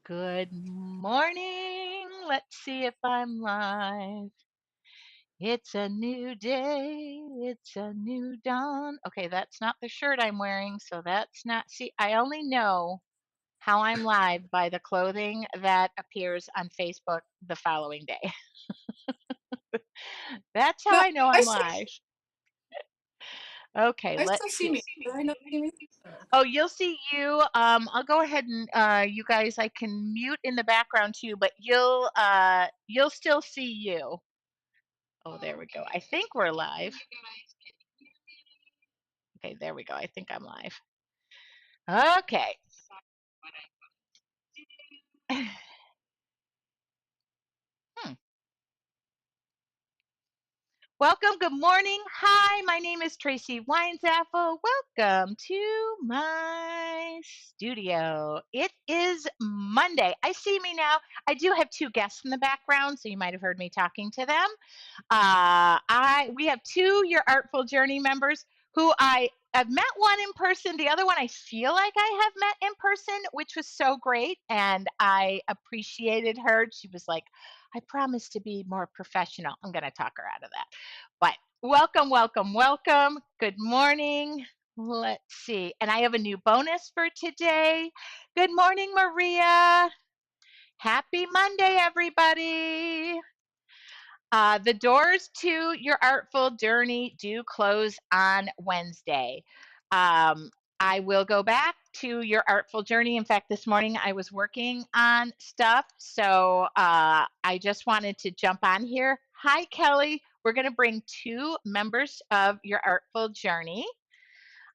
Good morning. Let's see if I'm live. It's a new day. It's a new dawn. Okay, that's not the shirt I'm wearing, so that's not. See, I only know how I'm live by the clothing that appears on Facebook the following day. That's how No, I know I I'm still, live. Okay, I let's still see see. me. Do I not see me? Oh, you'll see you. I'll go ahead and you guys, I can mute in the background too, but you'll still see you. Oh, there we go. I think we're live. Okay, there we go. I think I'm live. Okay. Hmm. Welcome. Good morning. Hi, my name is Tracy Weinzaffel. Welcome to my studio. It is Monday. I see me now. I do have two guests in the background, so you might have heard me talking to them. We have two Your Artful Journey members who I've met one in person. The other one I feel like I have met in person, which was so great, and I appreciated her. She was like, "I promise to be more professional." I'm going to talk her out of that. But welcome, welcome, welcome. Good morning. Let's see. And I have a new bonus for today. Good morning, Maria. Happy Monday, everybody. The doors to Your Artful Journey do close on Wednesday. Um, I will go back to Your Artful Journey. In fact, this morning I was working on stuff, so I just wanted to jump on here. Hi, Kelly. We're going to bring two members of Your Artful Journey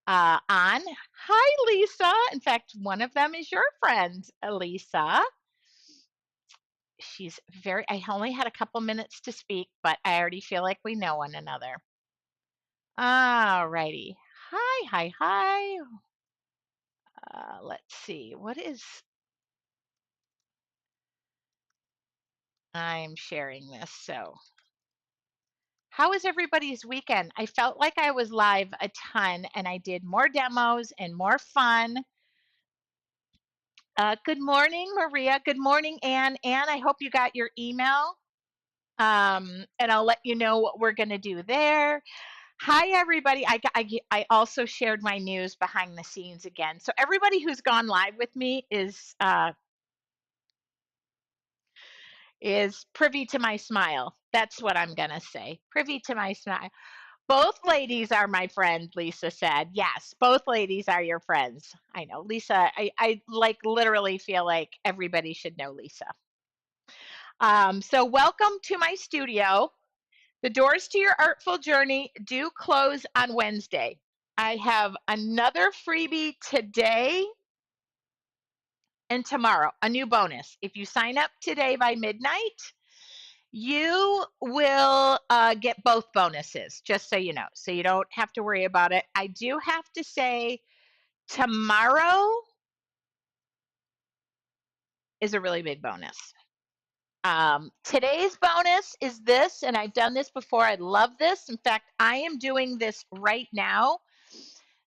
on. Hi, Lisa. In fact, one of them is your friend, Elisa. She's I only had a couple minutes to speak, but I already feel like we know one another. All righty. Hi, hi, hi. Let's see. I'm sharing this. So, how was everybody's weekend? I felt like I was live a ton and I did more demos and more fun. Good morning, Maria. Good morning, Anne. Anne, I hope you got your email. And I'll let you know what we're going to do there. Hi, everybody. I also shared my news behind the scenes again. So everybody who's gone live with me is privy to my smile. That's what I'm gonna say. Privy to my smile. Both ladies are my friend, Lisa said. Yes, both ladies are your friends. I know, Lisa. I like literally feel like everybody should know Lisa. So welcome to my studio. The doors to Your Artful Journey do close on Wednesday. I have another freebie today and tomorrow, a new bonus. If you sign up today by midnight, you will get both bonuses, just so you know. So you don't have to worry about it. I do have to say, tomorrow is a really big bonus. Today's bonus is this, and I've done this before. I love this. In fact, I am doing this right now.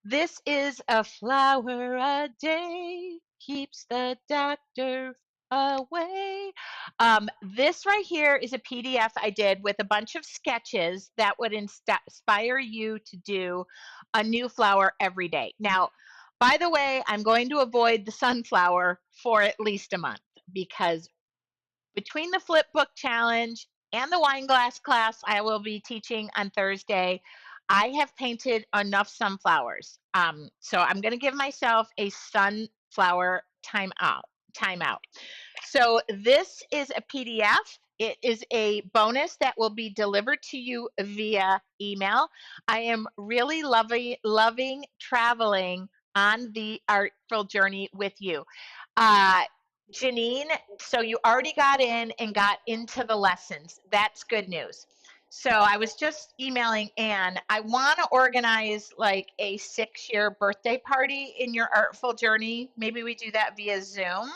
This is a flower a day keeps the doctor away. This right here is a PDF I did with a bunch of sketches that would inspire you to do a new flower every day. Now, by the way, I'm going to avoid the sunflower for at least a month because between the flip book challenge and the wine glass class I will be teaching on Thursday, I have painted enough sunflowers. So I'm going to give myself a sunflower timeout. So this is a PDF. It is a bonus that will be delivered to you via email. I am really loving traveling on the artful journey with you. Uh, Janine, so you already got in and got into the lessons. That's good news. So I was just emailing Anne. I want to organize like a 6-year birthday party in Your Artful Journey. Maybe we do that via Zoom.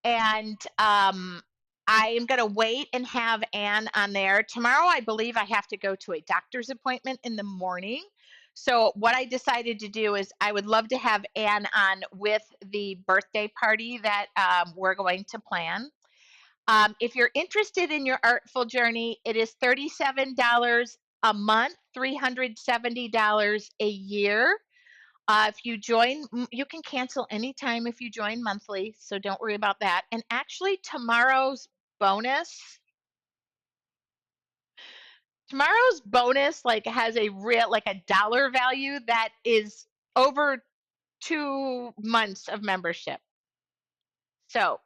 And I am going to wait and have Anne on there. Tomorrow, I believe I have to go to a doctor's appointment in the morning. So what I decided to do is I would love to have Anne on with the birthday party that we're going to plan. If you're interested in your artful journey, it is $37 a month, $370 a year. If you join, you can cancel anytime if you join monthly, so don't worry about that. And actually, bonus, tomorrow's bonus like has a real like a dollar value that is over 2 months of membership. So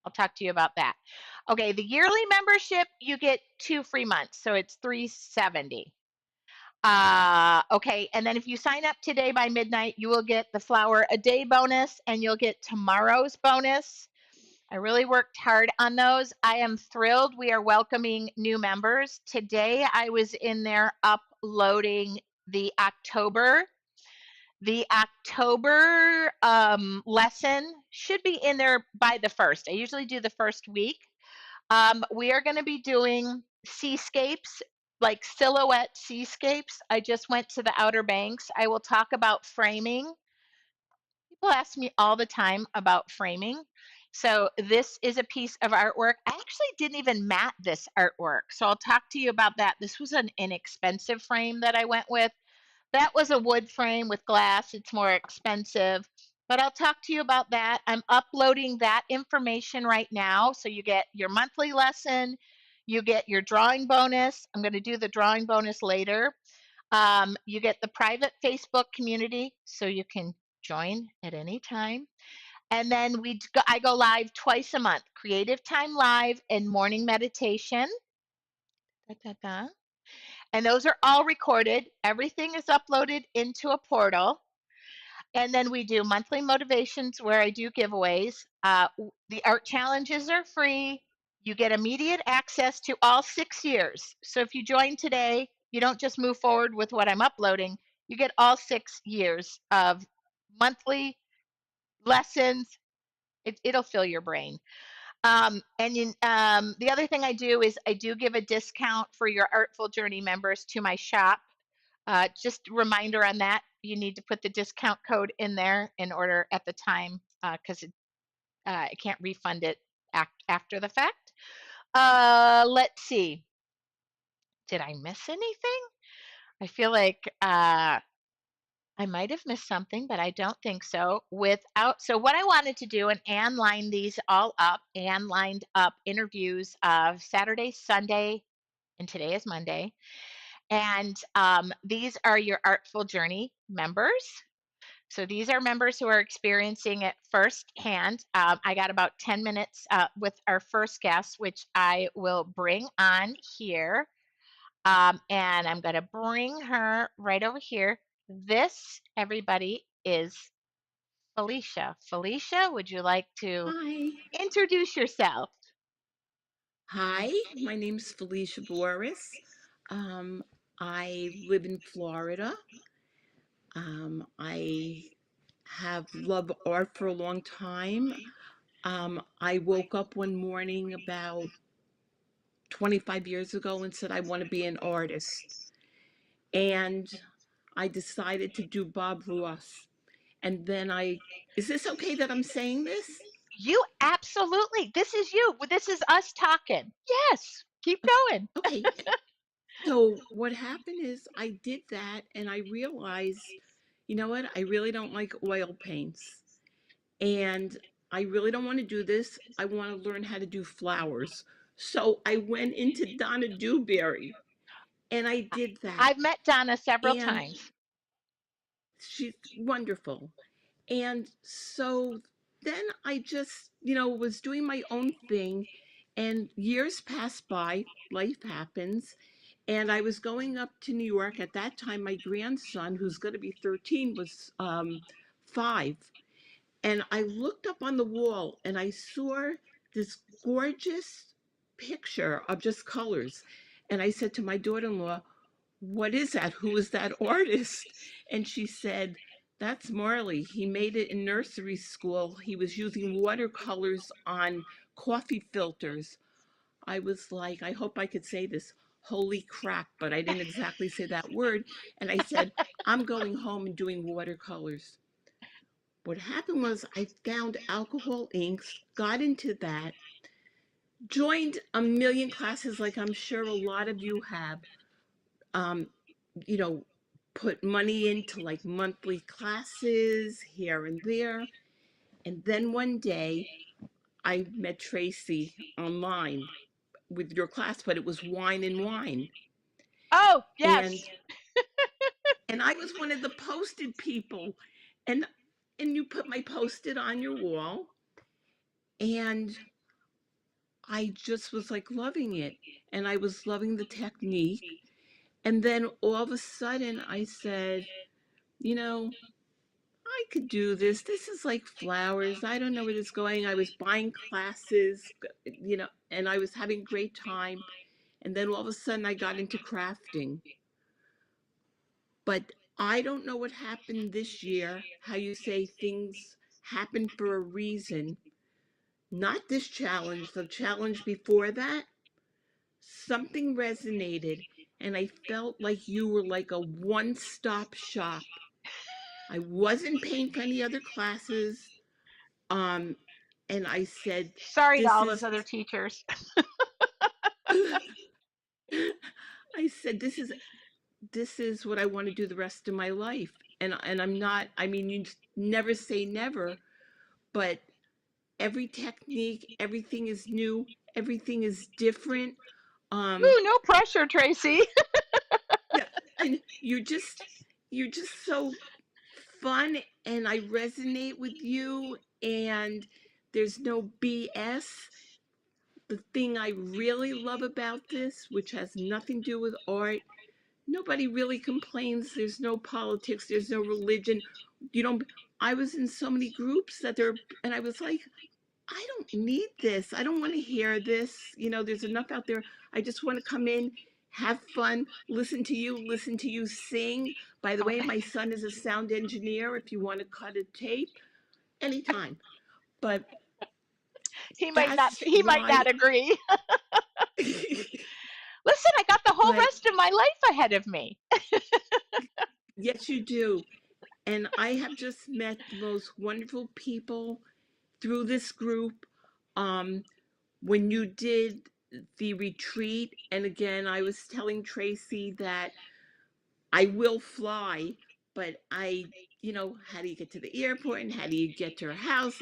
I'll talk to you about that. Okay, the yearly membership you get 2 free months, so it's 370. Okay, and then if you sign up today by midnight, you will get the flower a day bonus and you'll get tomorrow's bonus. I really worked hard on those. I am thrilled. We are welcoming new members. Today I was in there uploading the October. The October lesson should be in there by the first. I usually do the first week. We are going to be doing seascapes, like silhouette seascapes. I just went to the Outer Banks. I will talk about framing. People ask me all the time about framing. So this is a piece of artwork. I actually didn't even mat this artwork. So I'll talk to you about that. This was an inexpensive frame that I went with. That was a wood frame with glass. It's more expensive, but I'll talk to you about that. I'm uploading that information right now. So you get your monthly lesson, you get your drawing bonus. I'm going to do the drawing bonus later. You get the private Facebook community, so you can join at any time. And then I go live twice a month, Creative Time Live and Morning Meditation. Da, da, da. And those are all recorded. Everything is uploaded into a portal. And then we do monthly motivations where I do giveaways. The art challenges are free. You get immediate access to all 6 years. So if you join today, you don't just move forward with what I'm uploading. You get all 6 years of monthly lessons. It'll fill your brain. The other thing I do is I do give a discount for your Artful Journey members to my shop. Just a reminder on that, you need to put the discount code in there in order at the time because I can't refund it after the fact. Let's see. Did I miss anything? I feel like I might have missed something, but I don't think so. So what I wanted to do, and Anne lined these all up. Anne lined up interviews of Saturday, Sunday, and today is Monday. And these are your Artful Journey members. So these are members who are experiencing it firsthand. I got about 10 minutes with our first guest, which I will bring on here. And I'm going to bring her right over here. This, everybody, is Felicia. Felicia, would you like to Hi. introduce yourself? Hi, my name's Felicia Boris. Um, I live in Florida. I have loved art for a long time. I woke up one morning about 25 years ago and said, I want to be an artist. And I decided to do Bob Ross. And then is this okay that I'm saying this? You absolutely. This is you. This is us talking. Yes. Keep going. Okay. So what happened is I did that and I realized, you know what? I really don't like oil paints. And I really don't want to do this. I want to learn how to do flowers. So I went into Donna Dewberry and I did that. I've met Donna several And times. she's wonderful. And so then I just, was doing my own thing. And years passed by, life happens. And I was going up to New York. At that time, my grandson, who's going to be 13, was 5. And I looked up on the wall and I saw this gorgeous picture of just colors. And I said to my daughter in law, what is that? Who is that artist? And she said, that's Marley. He made it in nursery school. He was using watercolors on coffee filters. I was like, I hope I could say this. holy crap, but I didn't exactly say that word. And I said, I'm going home and doing watercolors. What happened was I found alcohol inks, got into that, joined a million classes like I'm sure a lot of you have, um, you know, put money into like monthly classes here and there. And then one day I met Tracy online with your class, but it was wine and wine. Oh, yes. And I was one of the posted people. And you put my post-it on your wall, and I just was like loving it. And I was loving the technique. And then all of a sudden I said, you know, I could do this. This is like flowers. I don't know where it's going. I was buying classes, and I was having a great time. And then all of a sudden I got into crafting. But I don't know what happened this year, how you say things happen for a reason. Not this challenge, the challenge before that. Something resonated, and I felt like you were like a one stop shop. I wasn't paying for any other classes. Um, and I said, Sorry to this all those is, other teachers. I said, this is what I want to do the rest of my life. And I'm not, I mean, you never say never, but every technique, everything is new, everything is different. Um, Ooh, no pressure, Tracy. yeah, and you're just so fun, and I resonate with you, and there's no BS. The thing I really love about this, which has nothing to do with art, nobody really complains. There's no politics, there's no religion. You don't I was in so many groups that there, and I was like, I don't need this. I don't want to hear this. There's enough out there. I just want to come in, have fun, listen to you sing. By the Oh, way, my son is a sound engineer. If you want to cut a tape, anytime. But he might not. that's He might why. not agree. Listen, I got the whole But rest of my life ahead of me. yes, you do. And I have just met the most wonderful people through this group. Um, when you did the retreat, and again, I was telling Tracy that I will fly, but how do you get to the airport, and how do you get to her house,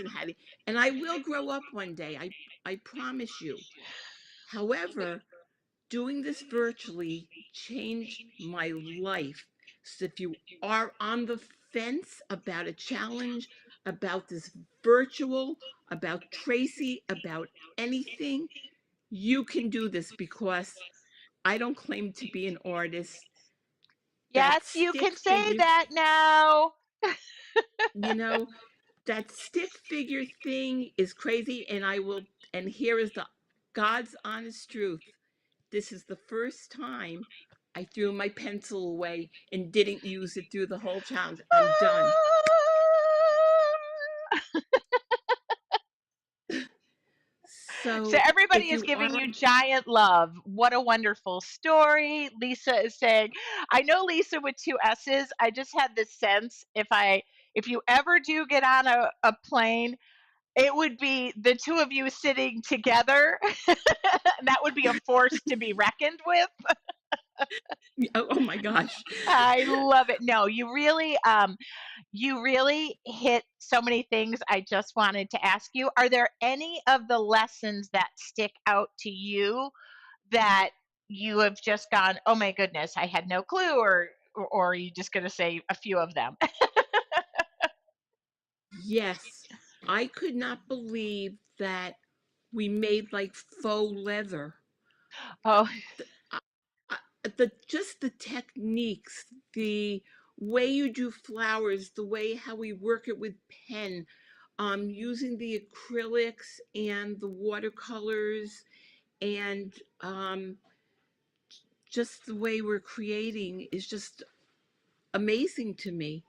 and I will grow up one day. I promise you. However, doing this virtually changed my life. So if you are on the fence about a challenge, about this virtual, about Tracy, about anything, you can do this, because I don't claim to be an artist. That Yes, you stick can say figure, that now. you know, that stick figure thing is crazy. And here is the God's honest truth. This is the first time I threw my pencil away and didn't use it through the whole challenge. I'm done. So So everybody if is you giving are, you giant love. What a wonderful story. Lisa is saying, I know Lisa with two S's. I just had this sense if you ever do get on a plane, it would be the two of you sitting together. That would be a force to be reckoned with. oh my gosh. I love it. No, you really hit so many things I just wanted to ask you. Are there any of the lessons that stick out to you that you have just gone, oh my goodness, I had no clue, or are you just going to say a few of them? Yes, I could not believe that we made like faux leather. Oh, The, just the techniques, the way you do flowers, the way how we work it with pen, using the acrylics and the watercolors, and just the way we're creating is just amazing to me.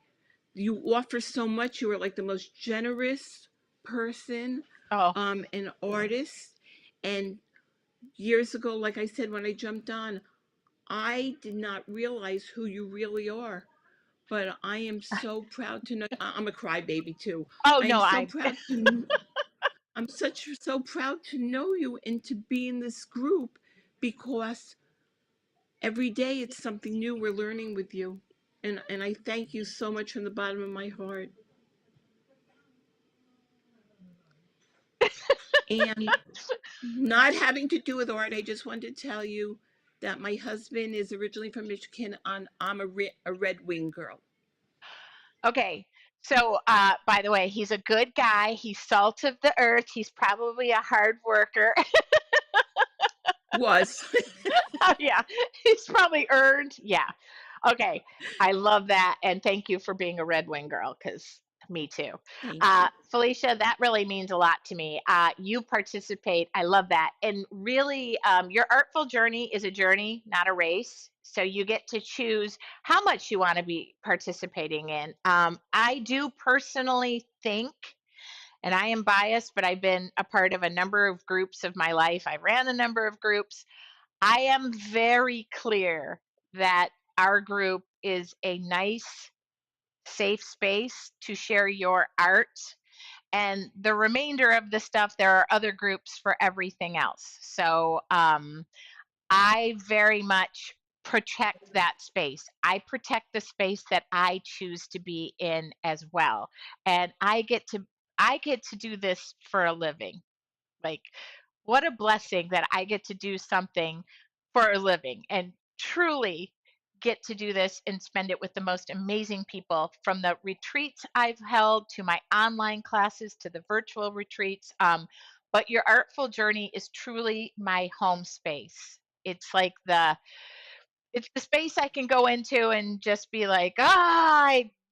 You offer so much. You are like the most generous person, oh, an artist. And years ago, like I said, when I jumped on, I did not realize who you really are, but I am so proud to know. I'm a crybaby too. Oh I am no, so I proud I'm so proud to know you and to be in this group because every day it's something new we're learning with you. And I thank you so much from the bottom of my heart. And not having to do with art, I just wanted to tell you that my husband is originally from Michigan and I'm a Red Wing girl. okay. So, by the way, he's a good guy. He's salt of the earth. He's probably a hard worker. Was. Oh, yeah, he's probably earned. Yeah. Okay. I love that. And thank you for being a Red Wing girl because me too. Thank you. Felicia, that really means a lot to me. You participate. I love that. And really, your artful journey is a journey, not a race. So you get to choose how much you want to be participating in. I do personally think, and I am biased, but I've been a part of a number of groups of my life. I ran a number of groups. I am very clear that our group is a nice, safe space to share your art. And the remainder of the stuff, there are other groups for everything else. So I very much protect that space. I protect the space that I choose to be in as well. And I get to do this for a living. Like, what a blessing that I get to do something for a living and truly get to do this and spend it with the most amazing people, from the retreats I've held to my online classes to the virtual retreats. But your artful journey is truly my home space. It's like it's the space I can go into and just be like,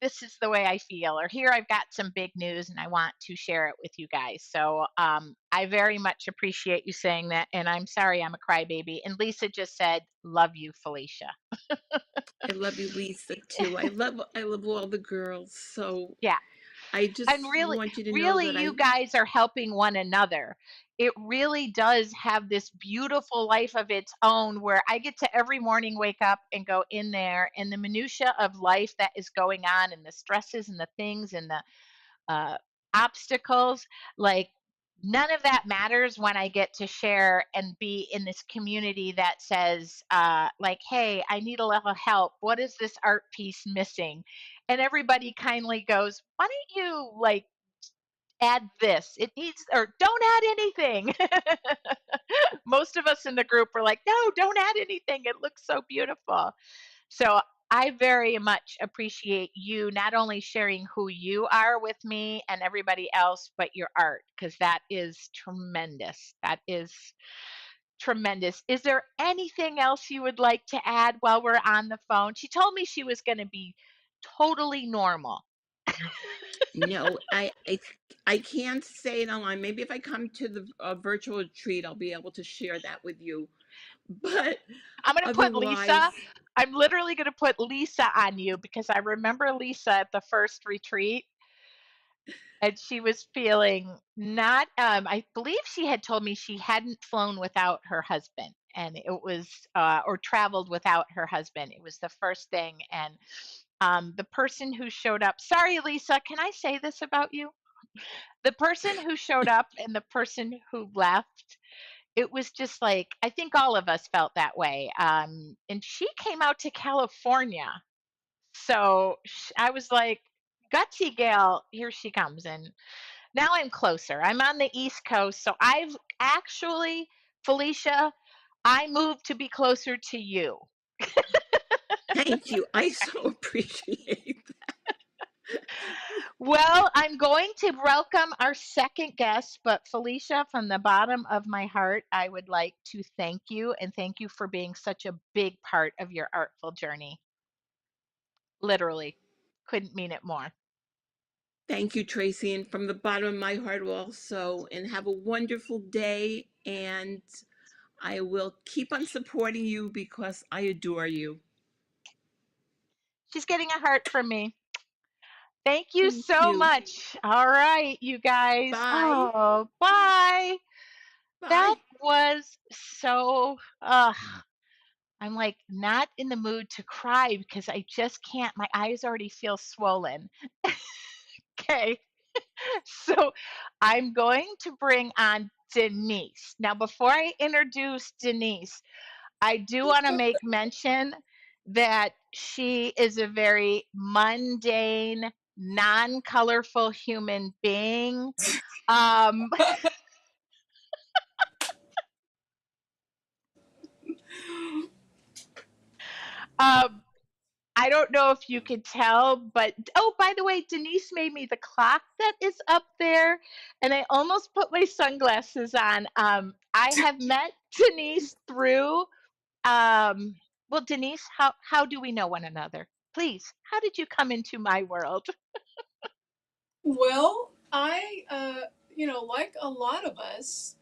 this is the way I feel, or here I've got some big news and I want to share it with you guys. So I very much appreciate you saying that. And I'm sorry I'm a crybaby. And Lisa just said, love you, Felicia. I love you, Lisa, too. I love all the girls. So Yeah. I And just really, want you to know really, that you I guys are helping one another. It really does have this beautiful life of its own where I get to every morning wake up and go in there, and the minutia of life that is going on and the stresses and the things and the uh, obstacles. Like, none of that matters when I get to share and be in this community that says, like, hey, I need a little help. What is this art piece missing? And everybody kindly goes, why don't you like add this? It needs, or don't add anything. Most of us in the group are like, no, don't add anything. It looks so beautiful. So I very much appreciate you not only sharing who you are with me and everybody else, but your art, because that is tremendous. That is tremendous. Is there anything else you would like to add while we're on the phone? She told me she was going to be totally normal. no, I can't say it online. Maybe if I come to the virtual retreat, I'll be able to share that with you. But I'm going to put Lisa. otherwise, I'm literally going to put Lisa on you because I remember Lisa at the first retreat, and she was feeling not I believe she had told me she hadn't flown without her husband, and it was or traveled without her husband. It was the first thing. And the person who showed up, sorry Lisa, can I say this about you? The person who showed up and the person who left, it was just like, I think all of us felt that way. And she came out to California, so I was like, gutsy gal, here she comes. And now I'm closer. I'm on the East Coast. So I've actually, Felicia, I moved to be closer to you. thank you. I so appreciate Well, I'm going to welcome our second guest, but Felicia, from the bottom of my heart, I would like to thank you and thank you for being such a big part of your artful journey. Literally, couldn't mean it more. Thank you, Tracy, and from the bottom of my heart also. And have a wonderful day. And I will keep on supporting you because I adore you. She's getting a heart from me. Thank you Thank so you. much. All right, you guys. Bye. Oh, bye. That Bye. was so, I'm like not in the mood to cry because I just can't. My eyes already feel swollen. Okay. So I'm going to bring on Denise. Now, before I introduce Denise, I do want to make mention that she is a very mundane, non colorful human being. Um, um, I don't know if you could tell, but oh, by the way, Denise made me the clock that is up there, and I almost put my sunglasses on. I have met Denise through, um, well, Denise, how do we know one another? Please, how did you come into my world? Well, like a lot of us,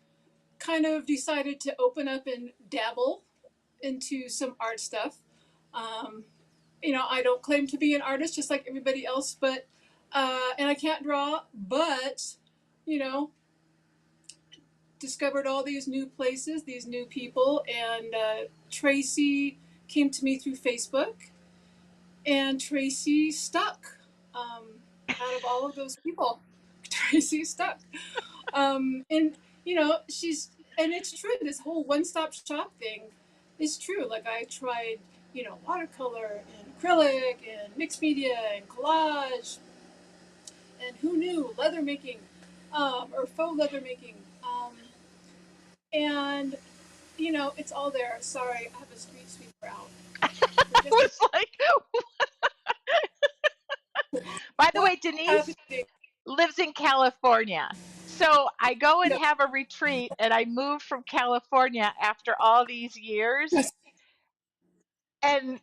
kind of decided to open up and dabble into some art stuff. Um, I don't claim to be an artist just like everybody else, and I can't draw, but, you know, discovered all these new places, these new people, and Tracy came to me through Facebook, and Tracy stuck. Um, Out of all of those people, Tracy stuck. And she's and it's true. This whole one-stop shop thing is true. Like I tried, watercolor and acrylic and mixed media and collage, and who knew leather making, or faux leather making, and it's all there. Sorry, I have a street sweeper out. I We're just was like, by the what's way, Denise happening. lives in California. So I go and No, have a retreat, and I moved from California after all these years. yes. And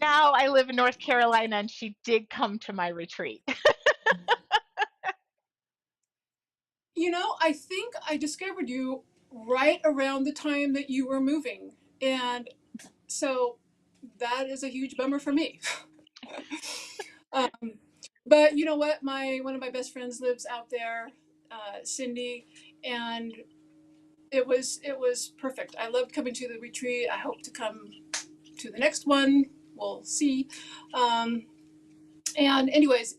now I live in North Carolina, and she did come to my retreat. I think I discovered you right around the time that you were moving, and so that is a huge bummer for me. um, but you know what? My one of my best friends lives out there, Cindy, and it was perfect. I loved coming to the retreat. I hope to come to the next one. We'll see. Um, and anyways,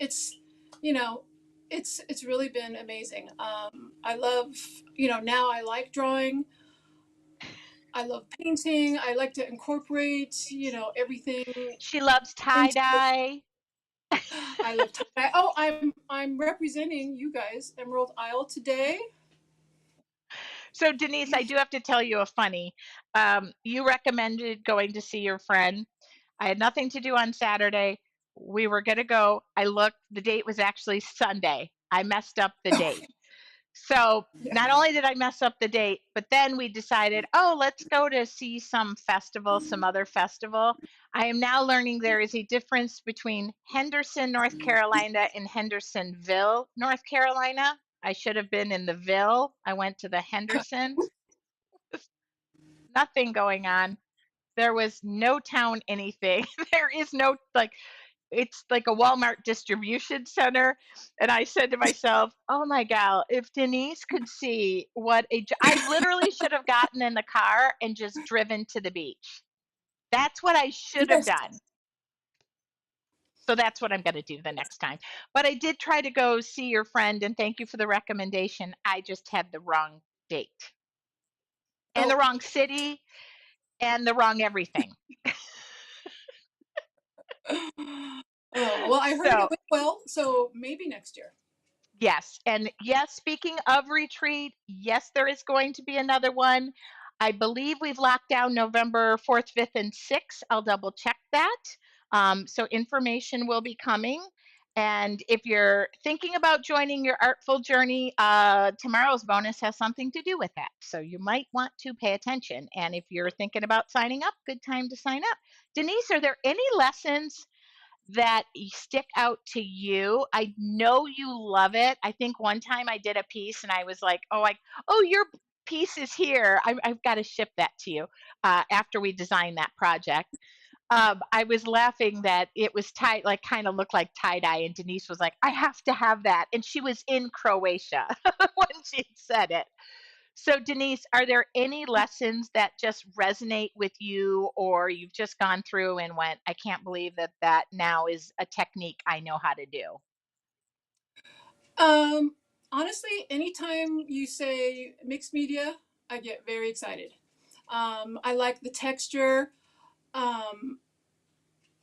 you know it's really been amazing. I love, now I like drawing. I love painting. I like to incorporate, everything She loves tie into it. dye. I love tie. Oh, I'm representing you guys, Emerald Isle today. So, Denise, I do have to tell you a funny. You recommended going to see your friend. I had nothing to do on Saturday. We were going to go. I looked, the date was actually Sunday. I messed up the date. So Yeah. not only did I mess up the date, but then we decided, oh, let's go to see some festival, some other festival. I am now learning there is a difference between Henderson, North Carolina, and Hendersonville, North Carolina. I should have been in the Ville. I went to the Henderson. Nothing going on. There was no town anything. There is no like it's like a Walmart distribution center. And I said to myself, oh my God, if Denise could see what I literally should have gotten in the car and just driven to the beach. That's what I should have Yes. done. So that's what I'm going to do the next time. But I did try to go see your friend and thank you for the recommendation. I just had the wrong date and the Oh. wrong city and the wrong everything. Oh, well, I heard So it went well, so maybe next year. yes. And yes, speaking of retreat, yes, there is going to be another one. I believe we've locked down November 4th, 5th, and 6th. I'll double check that. So information will be coming. And if you're thinking about joining your artful journey, tomorrow's bonus has something to do with that. So you might want to pay attention. And if you're thinking about signing up, good time to sign up. Denise, are there any lessons that stick out to you? I know you love it. I think one time I did a piece and I was like, oh, your piece is here. I've got to ship that to you after we designed that project. I was laughing that it was like kind of looked like tie dye, and Denise was like, I have to have that. And she was in Croatia when she said it. So, Denise, are there any lessons that just resonate with you, or you've just gone through and went, I can't believe that that now is a technique I know how to do? Um, Honestly, anytime you say mixed media, I get very excited. I like the texture, um,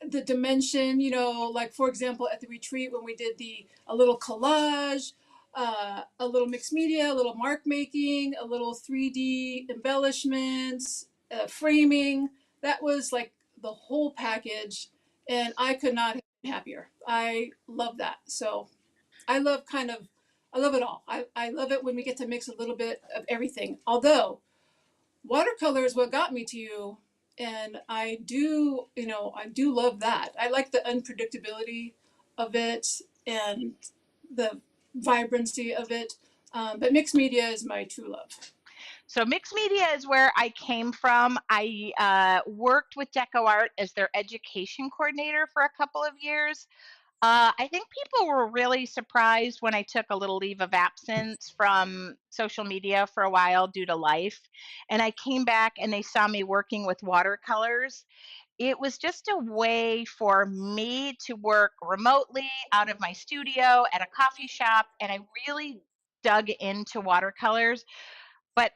the dimension. Like for example, at the retreat when we did the a little collage, a little mixed media, a little mark making, a little 3D embellishments, framing. That was like the whole package, and I could not have been happier. I love that. So I love kind of, I love it all. I love it when we get to mix a little bit of everything. Although watercolor is what got me to you, and I do love that. I like the unpredictability of it and the vibrancy of it. But mixed media is my true love. So, mixed media is where I came from. I worked with Deco Art as their education coordinator for a couple of years. I think people were really surprised when I took a little leave of absence from social media for a while due to life. And I came back and they saw me working with watercolors. It was just a way for me to work remotely out of my studio at a coffee shop. And I really dug into watercolors. But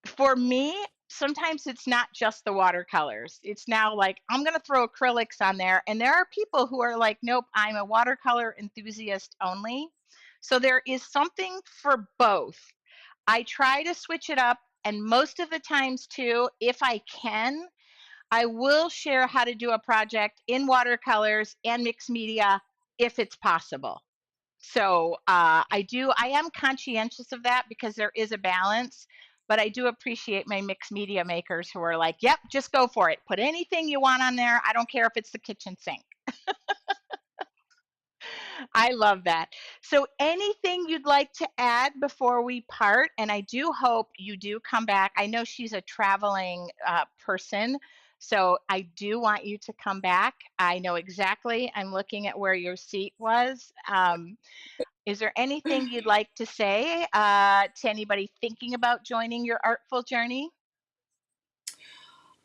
for me, sometimes it's not just the watercolors. It's now like, I'm going to throw acrylics on there. And there are people who are like, nope, I'm a watercolor enthusiast only. So there is something for both. I try to switch it up. And most of the times, too, if I can, I will share how to do a project in watercolors and mixed media if it's possible. So I am conscientious of that because there is a balance. But I do appreciate my mixed media makers who are like, yep, just go for it. Put anything you want on there. I don't care if it's the kitchen sink. I love that. So, anything you'd like to add before we part? And I do hope you do come back. I know she's a traveling person. So, I do want you to come back. I know exactly. I'm looking at where your seat was. Is there anything you'd like to say to anybody thinking about joining your artful journey?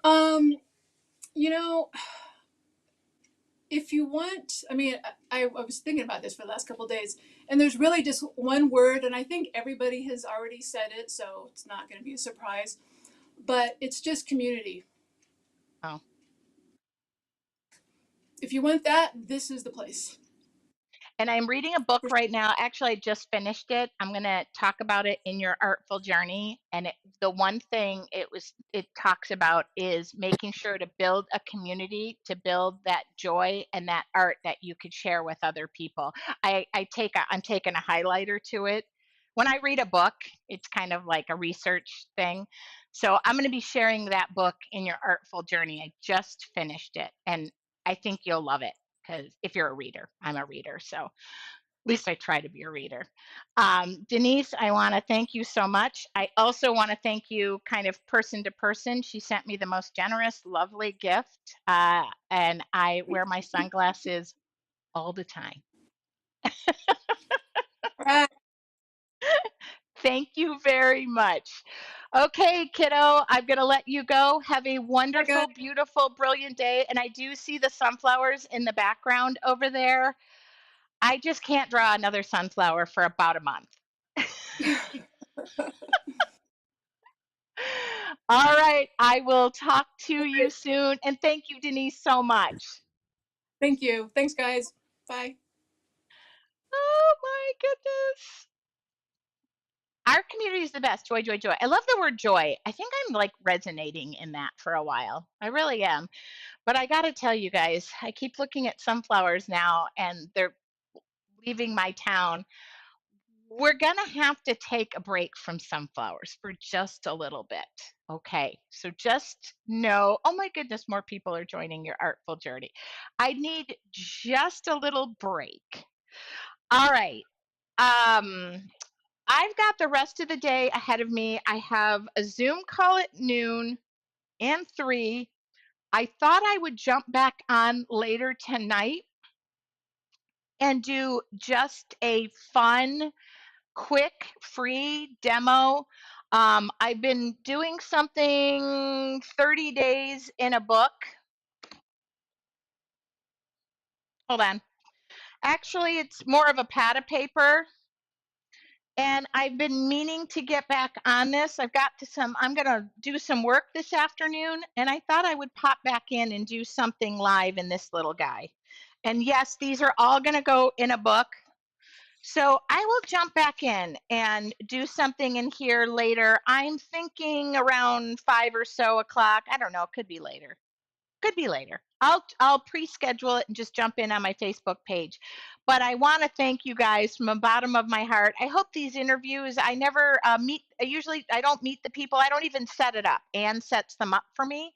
Um, you know, if you want, I mean, I was thinking about this for the last couple of days, and there's really just one word, and I think everybody has already said it, so it's not going to be a surprise, but it's just community. Oh. If you want that, this is the place. And I'm reading a book right now. Actually, I just finished it. I'm going to talk about it in your artful journey. And the one thing it talks about is making sure to build a community, to build that joy and that art that you could share with other people. I'm taking a highlighter to it. When I read a book, it's kind of like a research thing. So I'm going to be sharing that book in your artful journey. I just finished it, and I think you'll love it because if you're a reader, I'm a reader. So at least I try to be a reader. Denise, I want to thank you so much. I also want to thank you, kind of person to person. She sent me the most generous, lovely gift, and I wear my sunglasses all the time. All right. Thank you very much. Okay, kiddo, I'm going to let you go. Have a Bye, guys. wonderful, beautiful, brilliant day. And I do see the sunflowers in the background over there. I just can't draw another sunflower for about a month. All right, I will talk to you soon. And thank you, Denise, so much. Thank you. Thanks, guys. Bye. Oh my goodness. Our community is the best. Joy, joy, joy. I love the word joy. I think I'm like resonating in that for a while. I really am. But I got to tell you guys, I keep looking at sunflowers now and they're leaving my town. We're going to have to take a break from sunflowers for just a little bit. Okay. So just know, oh my goodness, more people are joining your artful journey. I need just a little break. All right. Um, I've got the rest of the day ahead of me. I have a Zoom call at noon and 3. I thought I would jump back on later tonight and do just a fun quick free demo. I've been doing something 30 days in a book. Hold on. Actually, it's more of a pad of paper. And I've been meaning to get back on this. I'm going to do some work this afternoon, and I thought I would pop back in and do something live in this little guy. And yes, these are all going to go in a book. So I will jump back in and do something in here later. I'm thinking around 5 or so o'clock. I don't know. It could be later. Could be later. I'll pre-schedule it and just jump in on my Facebook page. But I want to thank you guys from the bottom of my heart. I hope these interviews, I never I don't meet the people. I don't even set it up. Anne sets them up for me.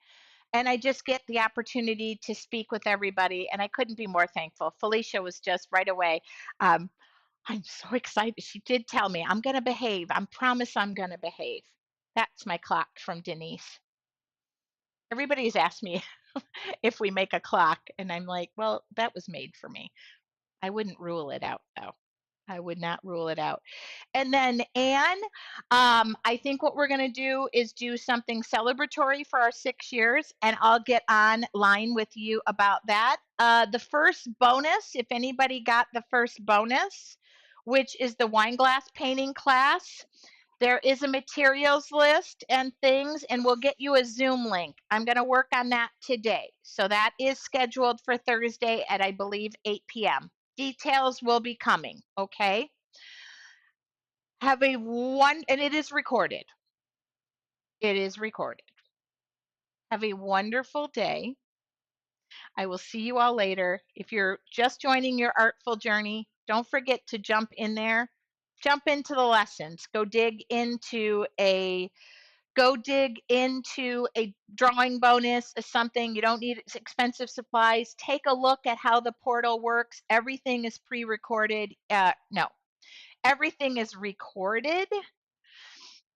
And I just get the opportunity to speak with everybody. And I couldn't be more thankful. Felicia was just right away. Um, I'm so excited. She did tell me, I'm going to behave. I promise I'm going to behave. That's my clock from Denise. Everybody's asked me if we make a clock, and I'm like, well, that was made for me. I wouldn't rule it out, though. I would not rule it out. And then Anne, I think what we're going to do is do something celebratory for our 6 years, and I'll get online with you about that. The first bonus, if anybody got the first bonus, which is the wine glass painting class, there is a materials list and things, and we'll get you a Zoom link. I'm going to work on that today. So that is scheduled for Thursday at, I believe, 8 p.m. Details will be coming, okay? And it is recorded. It is recorded. Have a wonderful day. I will see you all later. If you're just joining your artful journey, don't forget to jump in there. Jump into the lessons. Go dig into a drawing bonus, something. You don't need expensive supplies. Take a look at how the portal works. Everything is pre-recorded. No, everything is recorded.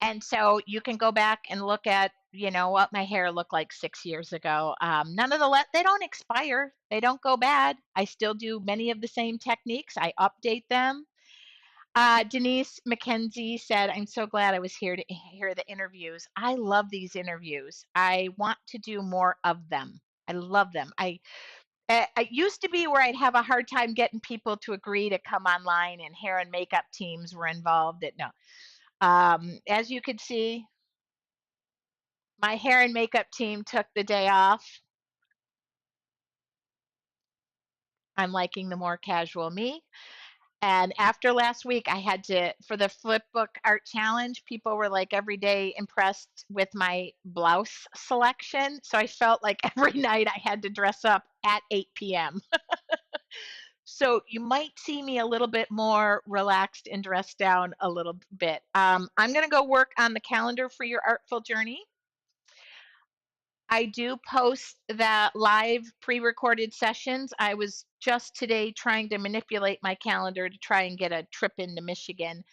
And so you can go back and look at, what my hair looked like 6 years ago. None of they don't expire. They don't go bad. I still do many of the same techniques. I update them. Denise McKenzie said, I'm so glad I was here to hear the interviews. I love these interviews. I want to do more of them. I love them. I used to be where I'd have a hard time getting people to agree to come online, and hair and makeup teams were involved. No. As you could see, my hair and makeup team took the day off. I'm liking the more casual me. And after last week, I had to, for the Flipbook Art Challenge, people were like every day impressed with my blouse selection. So I felt like every night I had to dress up at 8 p.m. So you might see me a little bit more relaxed and dressed down a little bit. I'm going to go work on the calendar for your artful journey. I do post that live pre-recorded sessions. I was just today trying to manipulate my calendar to try and get a trip into Michigan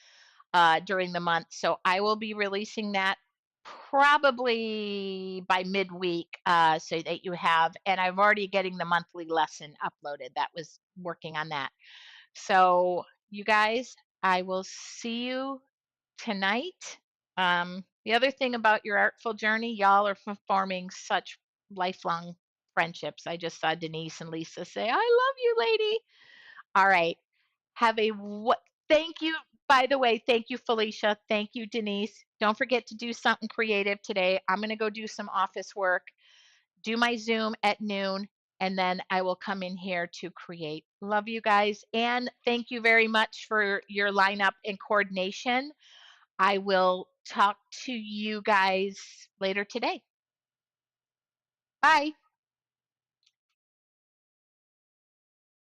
during the month. So I will be releasing that probably by midweek so that you have, and I'm already getting the monthly lesson uploaded. That was working on that. So you guys, I will see you tonight. The other thing about your artful journey, y'all are forming such lifelong friendships. I just saw Denise and Lisa say, I love you, lady. All right. Have a what? Thank you. By the way, thank you, Felicia. Thank you, Denise. Don't forget to do something creative today. I'm going to go do some office work, do my Zoom at noon, and then I will come in here to create. Love you guys. And thank you very much for your lineup and coordination. I will talk to you guys later today. Bye.